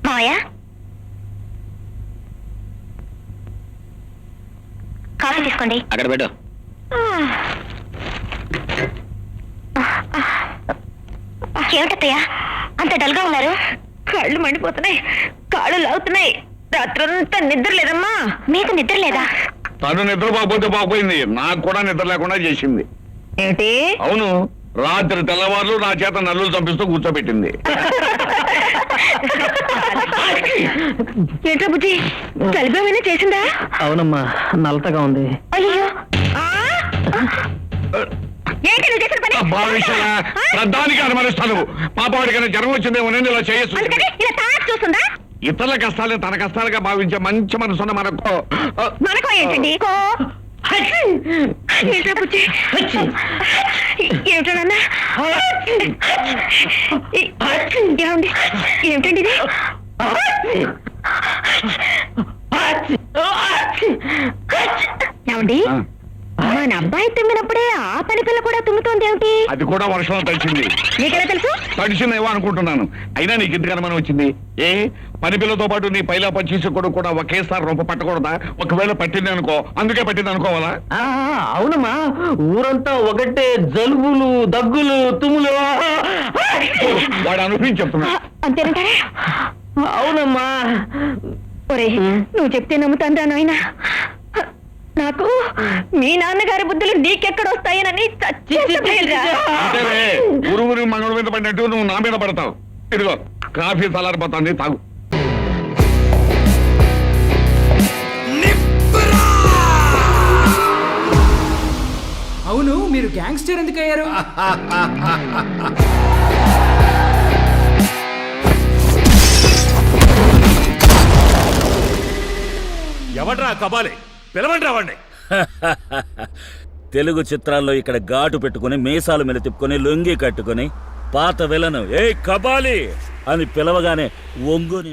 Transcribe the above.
మావయ్య, కాఫీ తీసుకోండి. అక్కడ పెట్టు. ఏమిటత్తయ్య అంత డల్గా ఉన్నారు? కళ్ళు మండిపోతున్నాయి, కాళ్ళు లాగుతున్నాయి. రాత్రంతా నిద్ర లేదమ్మా. మీకు నిద్ర లేదా? తను నిద్రపోకపోతే బాగుపోయింది, నాకు కూడా నిద్ర లేకుండా చేసింది. ఏమిటి? అవును, రాత్రి తెల్లవారులు నా చేత నల్లులు చంపిస్తూ కూర్చోబెట్టింది. ఏంట్రా బుజ్జి, కలిపేమైనా చేసిందా? అవునమ్మా, నల్లతగా ఉంది. అయ్యో, ఏంటి నువ్వు చేసిన పని? భావించరా, ప్రధానికి అనుమానిస్తాను. పాపవాడికైనా జ్వరం వచ్చిందేమోనని ఇలా చేయొచ్చు. అందుకని ఇలా తాగి చూస్తుందా? ఇతరుల కష్టాలను తన కష్టాలుగా భావించే మంచి మనసున్న మనకు మనకో ఏంటండి? ఏంట్రా బుజ్జి? ఏమిటో నాన్న? ఏమండి, ఏమిటండి ఇది? ఏమండి, మన అబ్బాయి తుమ్మినప్పుడే ఆ పని పిల్ల కూడా తుమ్ముతోంది ఏమిటి? అది కూడా వర్షంలో తడిచింది. నీకెలా తెలుసు? తడిచిందేమో అనుకుంటున్నాను. అయినా నీకు ఇంతకన్నా మనం వచ్చింది ఏ? పని పిల్లతో పాటు నీ పైలా పచ్చేసి కొడుకు కూడా ఒకేసారి రొంప పట్టకూడదా? ఒకవేళ పట్టింది అనుకో, అందుకే పట్టింది అనుకోవాలా? అవునమ్మా, ఊరంతా ఒకటే జలుబులు, దగ్గులు, తుమ్ములు. వాడు అనుభవించి చెప్తున్నా. అంతేనంటారా? అవునమ్మా. ఒరే, నువ్వు చెప్తే నమ్ముతాందా నాయనా? నాకు మీ నాన్నగారి బుద్ధులు నీకెక్కడొస్తాయనని అంతేలే, ఊరు మంగళ మీద పడినట్టు నువ్వు నా మీద పడతావు. ఇదిగో కాఫీ చల్లారిపోతుంది, తాగు. అవును, మీరు గ్యాంగ్స్టర్ ఎందుకు అయ్యారు? ఎవడ్రా కబాలి? పిలవండి రావండి. తెలుగు చిత్రాల్లో ఇక్కడ ఘాటు పెట్టుకుని మీసాలు మీద తిప్పుకొని లొంగి కట్టుకుని పాత విలను ఏ కబాలి అని పిలవగానే ఒంగుని